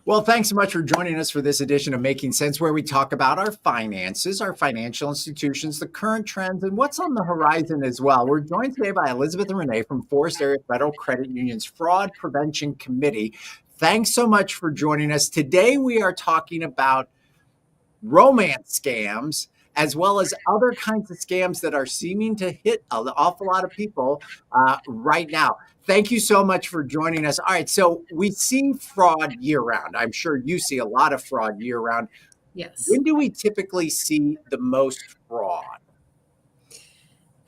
Well, thanks so much for joining us for this edition of Making Sense, where we talk about our finances, our financial institutions, the current trends, and what's on the horizon as well. We're joined today by Elizabeth and Rene from Forest Area Federal Credit Union's Fraud Prevention Committee. Thanks so much for joining us. Today, we are talking about romance scams, as well as other kinds of scams that are seeming to hit an awful lot of people right now. Thank you so much for joining us. All right, so we see fraud year round. I'm sure you see a lot of fraud year round. Yes. When do we typically see the most fraud?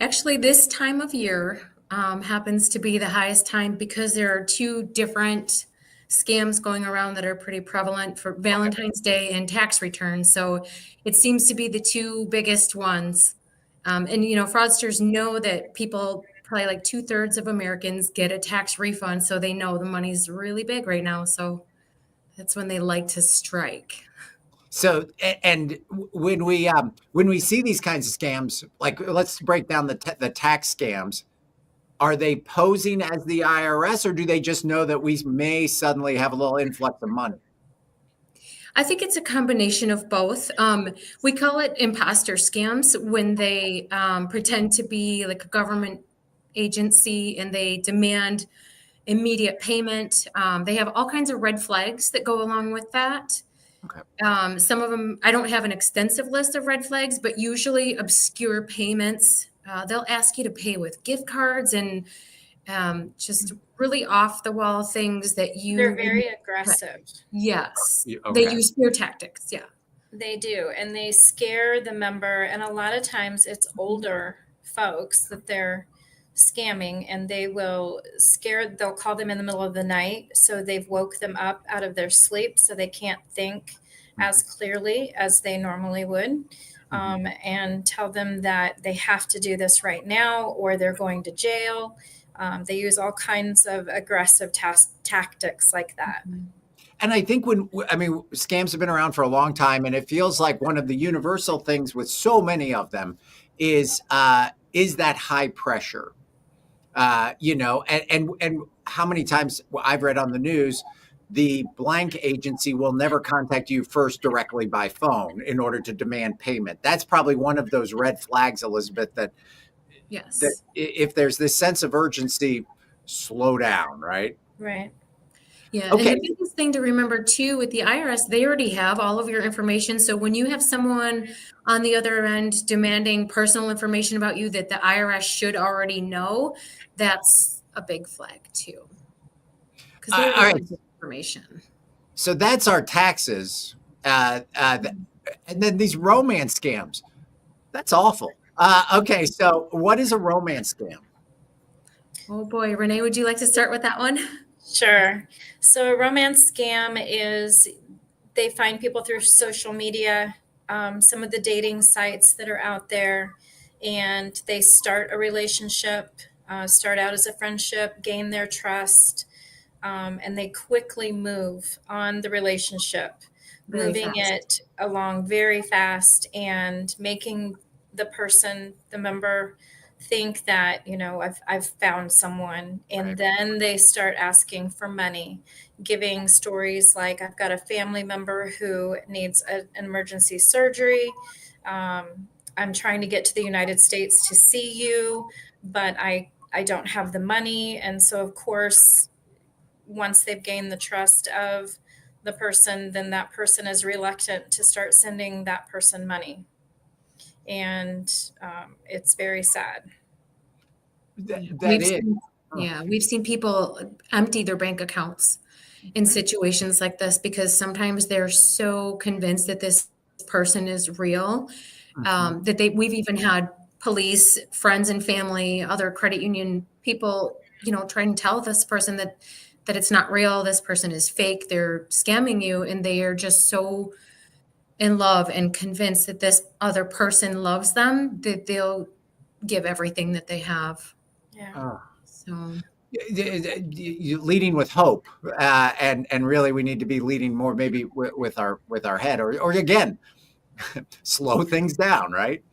Actually, this time of year happens to be the highest time because there are two different scams going around that are pretty prevalent for Valentine's Day and tax returns. So it seems to be the two biggest ones. Fraudsters know that people, probably like 2/3 of Americans, get a tax refund. So they know the money's really big right now. So that's when they like to strike. So, and when we see these kinds of scams, like let's break down the tax scams. Are they posing as the IRS, or do they just know that we may suddenly have a little influx of money? I think it's a combination of both. We call it imposter scams when they pretend to be like a government agency and they demand immediate payment. They have all kinds of red flags that go along with that. Okay. Some of them, I don't have an extensive list of red flags, but usually obscure payments. They'll ask you to pay with gift cards and just really off the wall things that They're very aggressive. Yes. Okay. They use fear tactics. Yeah. They do. And they scare the member. And a lot of times it's older folks that they're scamming, and they'll call them in the middle of the night. So they've woke them up out of their sleep so they can't think as clearly as they normally would. And tell them that they have to do this right now or they're going to jail. They use all kinds of aggressive tactics like that. And I think scams have been around for a long time, and it feels like one of the universal things with so many of them is that high pressure. And how many times I've read on the news, the blank agency will never contact you first directly by phone in order to demand payment. That's probably one of those red flags, Elizabeth, that if there's this sense of urgency, slow down, right? Right. Yeah. Okay. And the biggest thing to remember too with the IRS, they already have all of your information. So when you have someone on the other end demanding personal information about you that the IRS should already know, that's a big flag too. Because they already have information. So that's our taxes. And then these romance scams. That's awful. Okay, so what is a romance scam? Oh boy, Renee, would you like to start with that one? Sure. So a romance scam is they find people through social media, some of the dating sites that are out there, and they start a relationship, start out as a friendship, gain their trust, and they quickly move on the relationship, moving it along very fast and making the member think that, I've found someone. And then they start asking for money, giving stories like, I've got a family member who needs an emergency surgery. I'm trying to get to the United States to see you, but I don't have the money. And so, of course, once they've gained the trust of the person, then that person is reluctant to start sending that person money. And it's very sad. We've seen people empty their bank accounts in situations like this because sometimes they're so convinced that this person is real that we've even had police, friends and family, other credit union people, trying to tell this person that it's not real. This person is fake. They're scamming you, and they are just so in love and convinced that this other person loves them that they'll give everything that they have. Yeah. So leading with hope, and really we need to be leading more maybe with our head, or again, slow things down, right?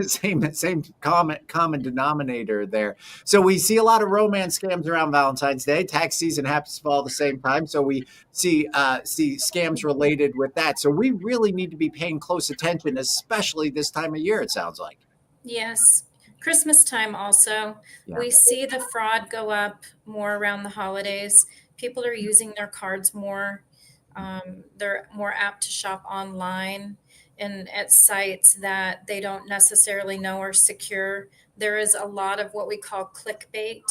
Same common denominator there. So we see a lot of romance scams around Valentine's Day. Tax season happens to fall at the same time, so we see scams related with that. So we really need to be paying close attention, especially this time of year. It sounds like. Yes. Christmas time also. Yeah. We see the fraud go up more around the holidays. People are using their cards more. They're more apt to shop online and at sites that they don't necessarily know are secure. There is a lot of what we call clickbait,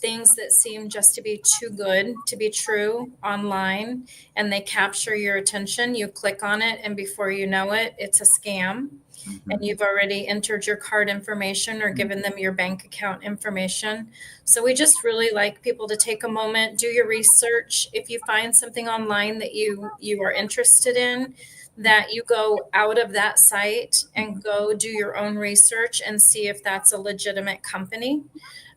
things that seem just to be too good to be true online, and they capture your attention. You click on it, and before you know it, it's a scam. And you've already entered your card information or given them your bank account information. So we just really like people to take a moment, do your research. If you find something online that you are interested in, that you go out of that site and go do your own research and see if that's a legitimate company,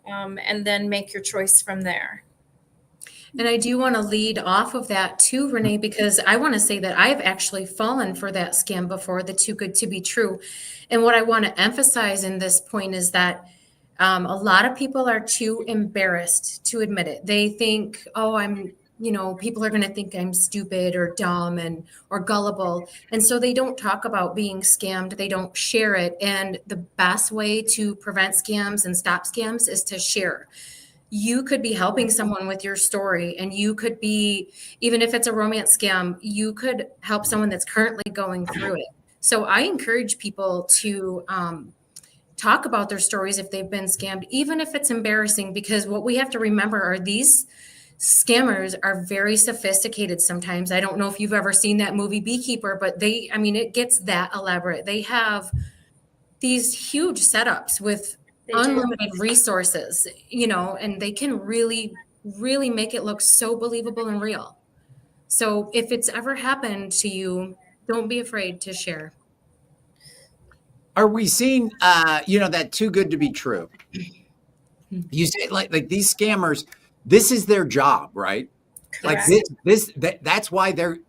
and then make your choice from there. And I do want to lead off of that too, Renee, because I want to say that I've actually fallen for that scam before, the too good to be true. And what I want to emphasize in this point is that a lot of people are too embarrassed to admit it. They think, oh, people are going to think I'm stupid or dumb or gullible. And so they don't talk about being scammed. They don't share it. And the best way to prevent scams and stop scams is to share. You could be helping someone with your story, and you could be, even if it's a romance scam, you could help someone that's currently going through it. So I encourage people to talk about their stories if they've been scammed, even if it's embarrassing, because what we have to remember are these scammers are very sophisticated sometimes. I don't know if you've ever seen that movie Beekeeper, but it gets that elaborate. They have these huge setups with unlimited resources, and they can really, really make it look so believable and real. So if it's ever happened to you, don't be afraid to share. Are we seeing, that too good to be true? You say like these scammers, this is their job, right? Correct. Like that's why Yes.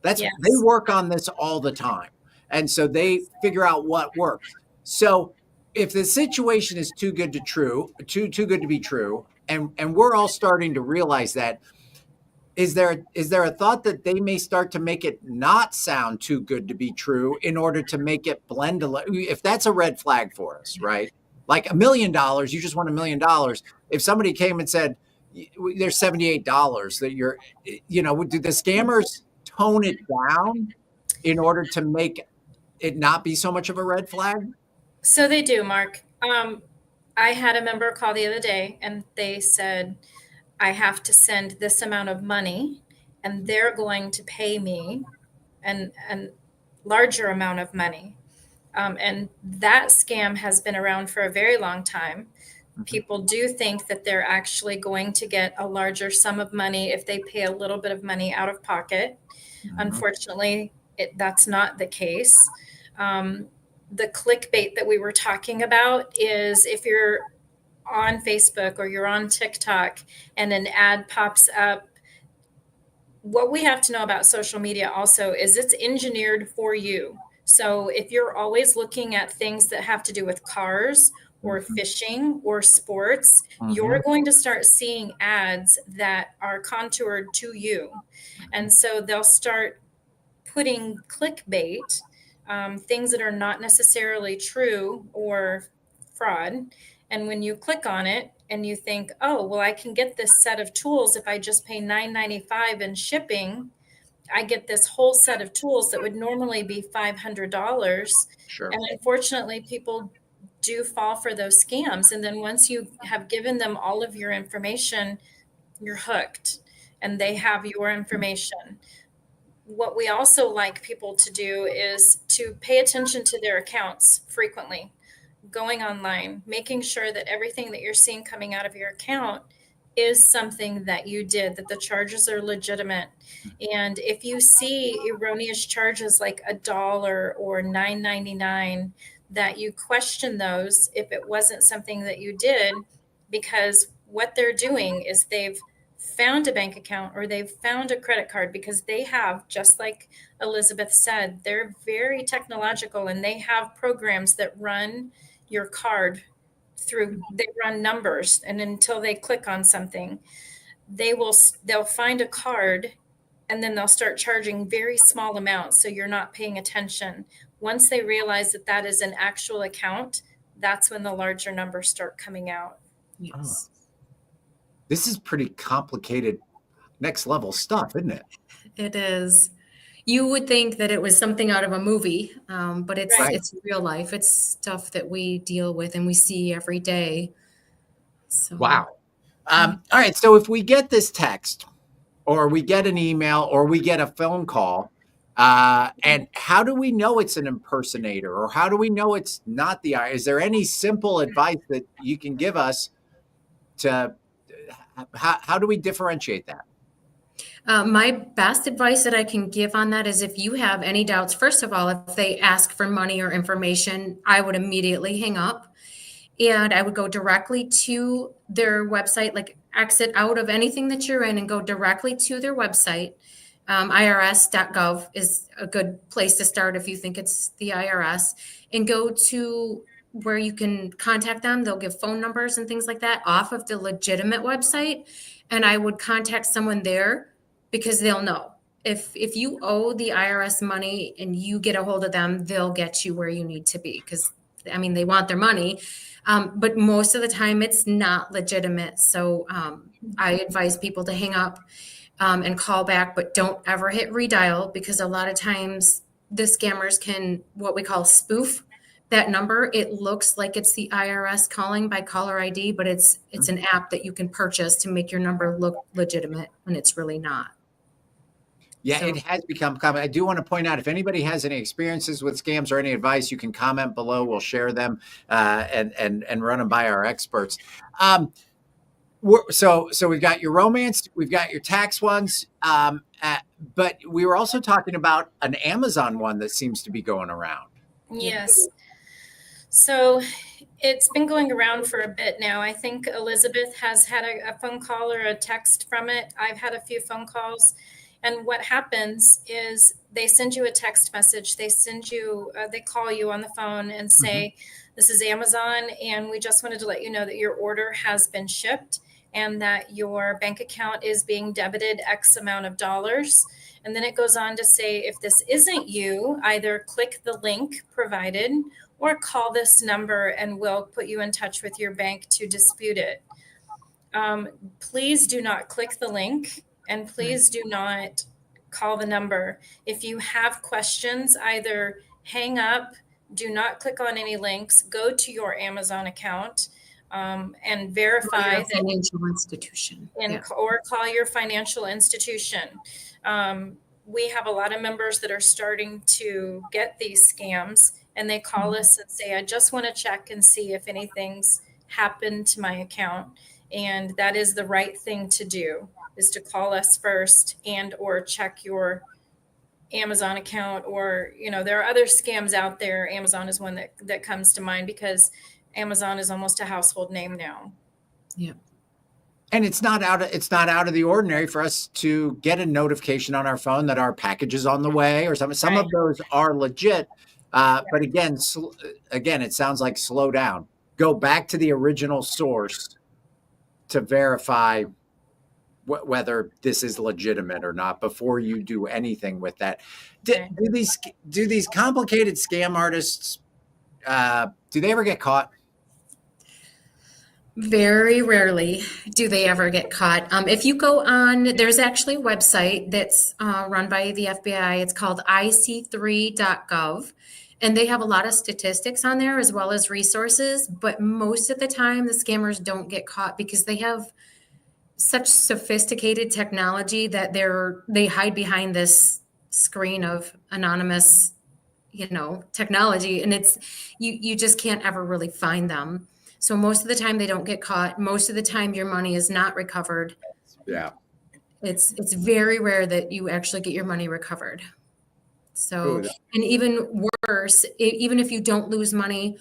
they work on this all the time. And so they figure out what works. So if the situation is too good to be true, and we're all starting to realize that, is there a thought that they may start to make it not sound too good to be true in order to make it blend if that's a red flag for us, right? Like $1 million, you just won $1 million. If somebody came and said there's $78 that do the scammers tone it down in order to make it not be so much of a red flag? So they do, Mark. I had a member call the other day, and they said, I have to send this amount of money, and they're going to pay me a larger amount of money. And that scam has been around for a very long time. People do think that they're actually going to get a larger sum of money if they pay a little bit of money out of pocket. Unfortunately, that's not the case. The clickbait that we were talking about is if you're on Facebook or you're on TikTok and an ad pops up, what we have to know about social media also is it's engineered for you. So if you're always looking at things that have to do with cars or fishing or sports, you're going to start seeing ads that are contoured to you. And so they'll start putting clickbait, things that are not necessarily true or fraud. And when you click on it and you think, oh, well, I can get this set of tools if I just pay $9.95 in shipping, I get this whole set of tools that would normally be $500. Sure. And unfortunately, people do fall for those scams. And then once you have given them all of your information, you're hooked and they have your information. What we also like people to do is to pay attention to their accounts frequently, going online, making sure that everything that you're seeing coming out of your account is something that you did, that the charges are legitimate. And if you see erroneous charges like $1 or $9.99, that you question those if it wasn't something that you did, because what they're doing is they've found a bank account or they've found a credit card, because they have, just like Elizabeth said, they're very technological and they have programs that run your card through, they run numbers, and until they click on something, they'll find a card, and then they'll start charging very small amounts so you're not paying attention. Once they realize that that is an actual account, that's when the larger numbers start coming out. Yes. This is pretty complicated, next level stuff, isn't it? It is. You would think that it was something out of a movie, but it's Right. it's real life. It's stuff that we deal with and we see every day. So Wow. All right. So if we get this text, or we get an email, or we get a phone call, and how do we know it's an impersonator, or how do we know it's not the I? Is there any simple advice that you can give us to how do we differentiate that? my best advice that I can give on that is if you have any doubts, first of all, if they ask for money or information, I would immediately hang up and I would go directly to their website, like exit out of anything that you're in and go directly to their website. IRS.gov is a good place to start if you think it's the IRS, and go to where you can contact them. They'll give phone numbers and things like that off of the legitimate website. And I would contact someone there because they'll know. If you owe the IRS money and you get a hold of them, they'll get you where you need to be, because I mean, they want their money. But most of the time it's not legitimate. So I advise people to hang up and call back, but don't ever hit redial, because a lot of times the scammers can what we call spoof that number. It looks like it's the IRS calling by caller ID, but it's an app that you can purchase to make your number look legitimate when it's really not. Yeah, So- it has become common. I do want to point out, if anybody has any experiences with scams or any advice, you can comment below. We'll share them and run them by our experts. So we've got your romance, we've got your tax ones, but we were also talking about an Amazon one that seems to be going around. Yes. So it's been going around for a bit now. I think Elizabeth has had a phone call or a text from it. I've had a few phone calls. And what happens is they send you a text message. They send you, they call you on the phone and say, this is Amazon, and we just wanted to let you know that your order has been shipped and that your bank account is being debited X amount of dollars. And then it goes on to say, if this isn't you, either click the link provided or call this number and we'll put you in touch with your bank to dispute it. Please do not click the link, and please do not call the number. If you have questions, either hang up, do not click on any links, go to your Amazon account and verify that financial institution. or call your financial institution. We have a lot of members that are starting to get these scams, and they call us and say, I just want to check and see if anything's happened to my account. And that is the right thing to do, is to call us first and or check your Amazon account. Or, you know, there are other scams out there. Amazon is one that comes to mind, because Amazon is almost a household name now. Yeah. And it's not out of the ordinary for us to get a notification on our phone that our package is on the way or something. Some of those are legit. But again, it sounds like slow down. Go back to the original source to verify whether this is legitimate or not before you do anything with that. Do these complicated scam artists, do they ever get caught? Very rarely do they ever get caught. If you go on, there's actually a website that's run by the FBI. It's called ic3.gov. And they have a lot of statistics on there as well as resources. But most of the time, the scammers don't get caught because they have such sophisticated technology that they hide behind this screen of anonymous, technology. And it's you just can't ever really find them. So most of the time they don't get caught. Most of the time your money is not recovered. Yeah. It's very rare that you actually get your money recovered. So, Ooh, that- and even worse, even if you don't lose money,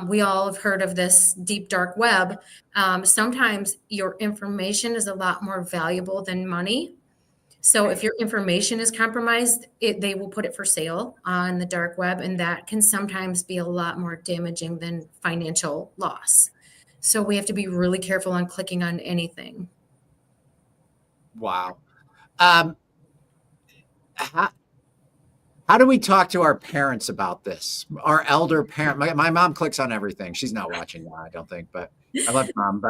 we all have heard of this deep dark web. Sometimes your information is a lot more valuable than money. So if your information is compromised, they will put it for sale on the dark web, and that can sometimes be a lot more damaging than financial loss. So we have to be really careful on clicking on anything. wow. How, how do we talk to our parents about this? Our elder parent. My mom clicks on everything. She's not watching now, I don't think, but I love mom.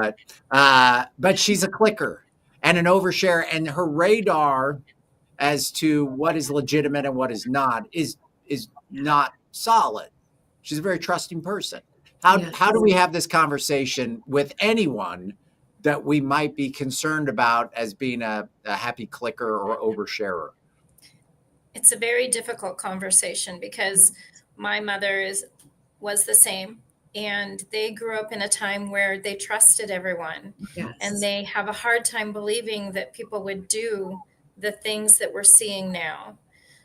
But she's a clicker and an overshare, and her radar as to what is legitimate and what is not solid. She's a very trusting person. Yes. How do we have this conversation with anyone that we might be concerned about as being a happy clicker or oversharer? It's a very difficult conversation because my mother was the same, and they grew up in a time where they trusted everyone, Yes. and they have a hard time believing that people would do the things that we're seeing now.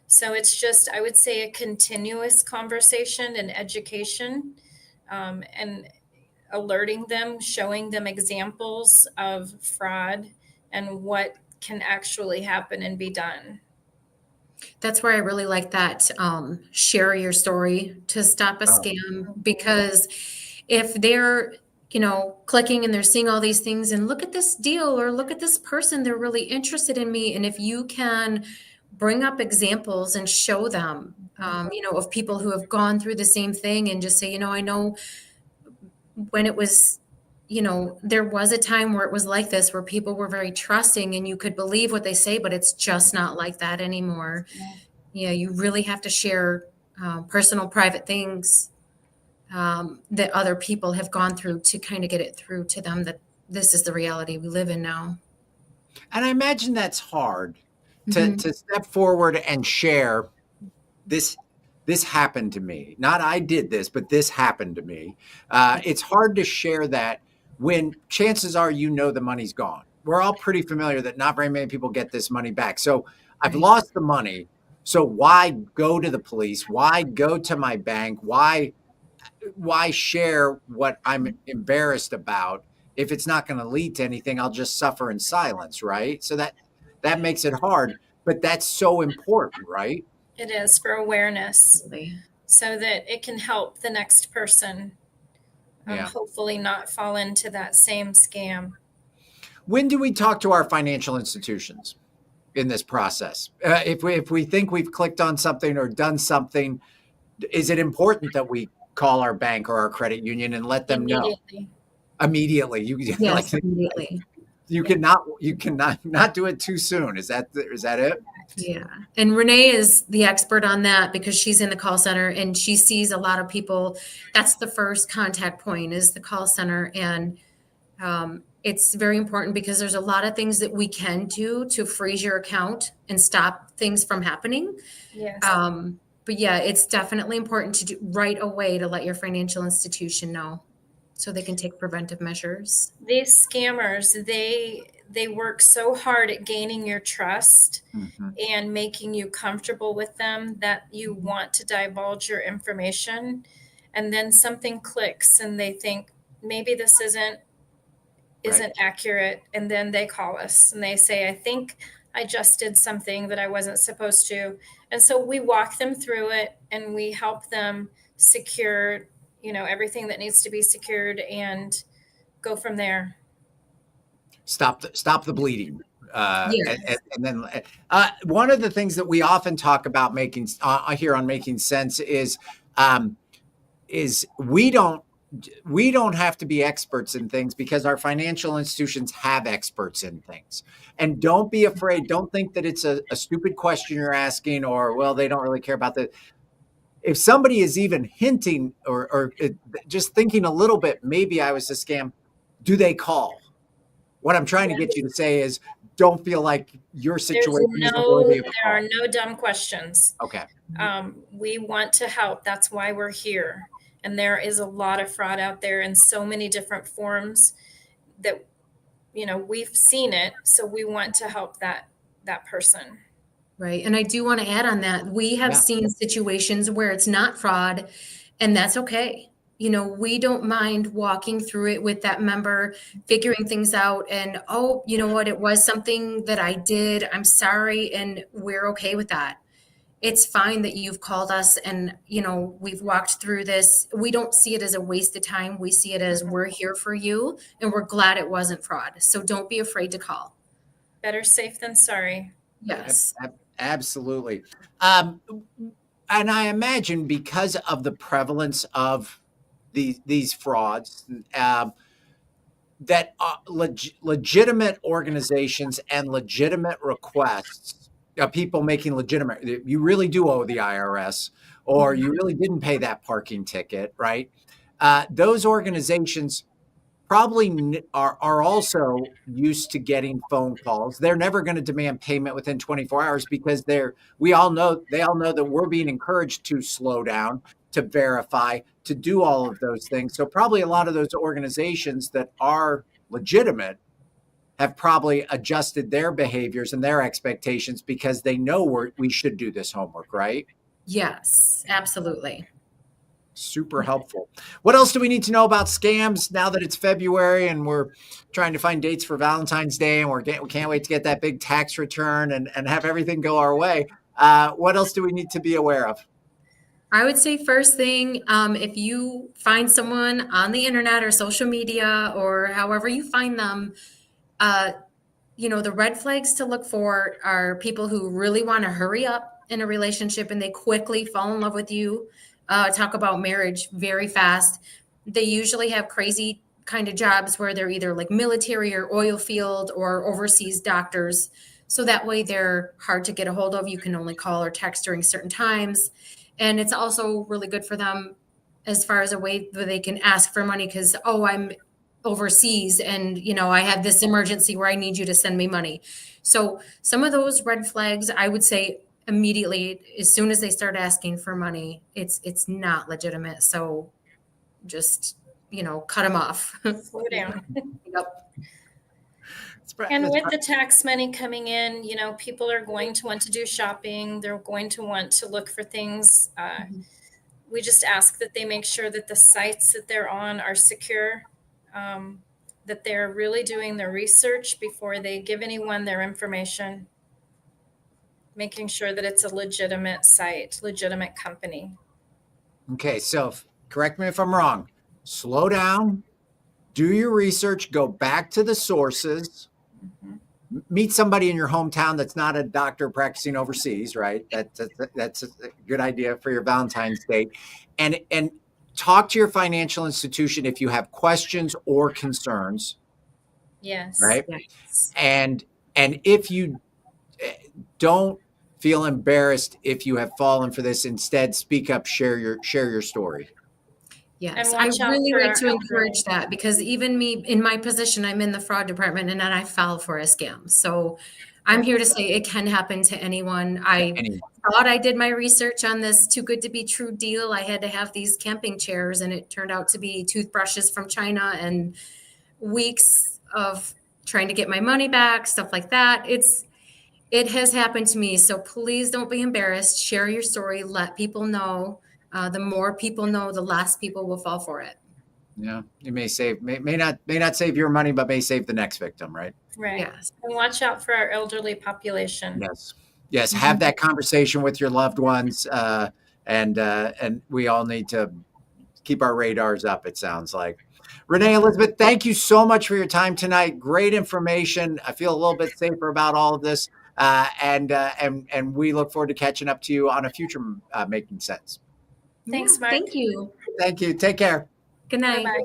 So it's just, I would say, a continuous conversation and education, and alerting them, showing them examples of fraud and what can actually happen and be done. That's where I really like that share your story to stop a Oh, scam, because if they're clicking and they're seeing all these things and look at this deal or look at this person, they're really interested in me, and if you can bring up examples and show them of people who have gone through the same thing, and just say, I know when it was, there was a time where it was like this, where people were very trusting and you could believe what they say, but it's just not like that anymore. Yeah, you really have to share personal, private things that other people have gone through to kind of get it through to them that this is the reality we live in now. and I imagine that's hard Mhm. to step forward and share this. This happened to me. Not I did this, but this happened to me. It's hard to share that when chances are the money's gone. We're all pretty familiar that not very many people get this money back. So I've Right. lost the money. So why go to the police? Why go to my bank? Why share what I'm embarrassed about? If it's not going to lead to anything, I'll just suffer in silence, right? So that makes it hard, but that's so important, right? It is for awareness Absolutely. so that it can help the next person, Yeah. hopefully not fall into that same scam. When do we talk to our financial institutions in this process? If we think we've clicked on something or done something, is it important that we call our bank or our credit union and let them know Immediately. immediately? You like Yes, immediately. you cannot not do it too soon. Is that it? Yeah. And Renee is the expert on that because she's in the call center and she sees a lot of people. That's the first contact point, is the call center. And it's very important because there's a lot of things that we can do to freeze your account and stop things from happening. Yes. But yeah, it's definitely important to do right away to let your financial institution know so they can take preventive measures. These scammers, they work so hard at gaining your trust Mhm. and making you comfortable with them that you want to divulge your information, and then something clicks and they think maybe this isn't Right. accurate, and then they call us and they say, I think I just did something that I wasn't supposed to. And so we walk them through it and we help them secure, everything that needs to be secured, and go from there. Stop the bleeding. Yeah. And then one of the things that we often talk about making here on Making Sense um, is we don't have to be experts in things because our financial institutions have experts in things. And don't be afraid. Don't think that it's a stupid question you're asking, or well, they don't really care about that. If somebody is even hinting or just thinking a little bit, maybe I was a scam. Do they call? What I'm trying to get you to say is don't feel like your situation isn't worthy of a There are call. no dumb questions. Okay. We want to help. That's why we're here. And there is a lot of fraud out there in so many different forms that, we've seen it. So we want to help that person. Right. And I do want to add on that. We have Yeah. seen situations where it's not fraud, and that's okay. We don't mind walking through it with that member, figuring things out, and, oh, you know what? It was something that I did. I'm sorry. And we're okay with that. It's fine that you've called us and, we've walked through this. We don't see it as a waste of time. We see it as we're here for you and we're glad it wasn't fraud. So don't be afraid to call. Better safe than sorry. Yes. Absolutely. And I imagine because of the prevalence of these frauds, that legitimate organizations and legitimate requests, people making legitimate, you really do owe the IRS, or you really didn't pay that parking ticket, right? Those organizations probably are also used to getting phone calls. They're never going to demand payment within 24 hours because they all know that we're being encouraged to slow down, to verify, to do all of those things. So probably a lot of those organizations that are legitimate have probably adjusted their behaviors and their expectations because they know we should do this homework, right? Yes, absolutely. Super helpful. What else do we need to know about scams now that it's February and we're trying to find dates for Valentine's Day and we can't wait to get that big tax return and have everything go our way? What else do we need to be aware of? I would say first thing, if you find someone on the internet or social media or however you find them, the red flags to look for are people who really want to hurry up in a relationship and they quickly fall in love with you, talk about marriage very fast. They usually have crazy kind of jobs where they're either like military or oil field or overseas doctors. So that way they're hard to get a hold of. You can only call or text during certain times. And it's also really good for them as far as a way that they can ask for money because, oh, I'm overseas and, I have this emergency where I need you to send me money. So some of those red flags, I would say immediately, as soon as they start asking for money, it's not legitimate. So just, cut them off. Slow down. Yep. And with the tax money coming in, people are going to want to do shopping. They're going to want to look for things. We just ask that they make sure that the sites that they're on are secure, that they're really doing their research before they give anyone their information, making sure that it's a legitimate site, legitimate company. Okay, so correct me if I'm wrong. Slow down, do your research, go back to the sources. Meet somebody in your hometown that's not a doctor practicing overseas, right? That's a good idea for your Valentine's Day. And talk to your financial institution if you have questions or concerns. Yes. Right. Yes. And if you don't feel embarrassed if you have fallen for this, instead speak up, share your story. Yes, I really like to encourage that because even me in my position, I'm in the fraud department and then I fell for a scam. So I'm here to say it can happen to anyone. I thought I did my research on this too good to be true deal. I had to have these camping chairs and it turned out to be toothbrushes from China and weeks of trying to get my money back, stuff like that. It has happened to me. So please don't be embarrassed. Share your story. Let people know. The more people know, the less people will fall for it. Yeah, you may not save your money, but may save the next victim, right? Right. Yes. And watch out for our elderly population. Yes. Have that conversation with your loved ones, and we all need to keep our radars up. It sounds like. Rene, Elizabeth, thank you so much for your time tonight. Great information. I feel a little bit safer about all of this, and we look forward to catching up to you on a future Making Sense. Thanks, Mark. Thank you. Thank you. Take care. Good night. Bye-bye.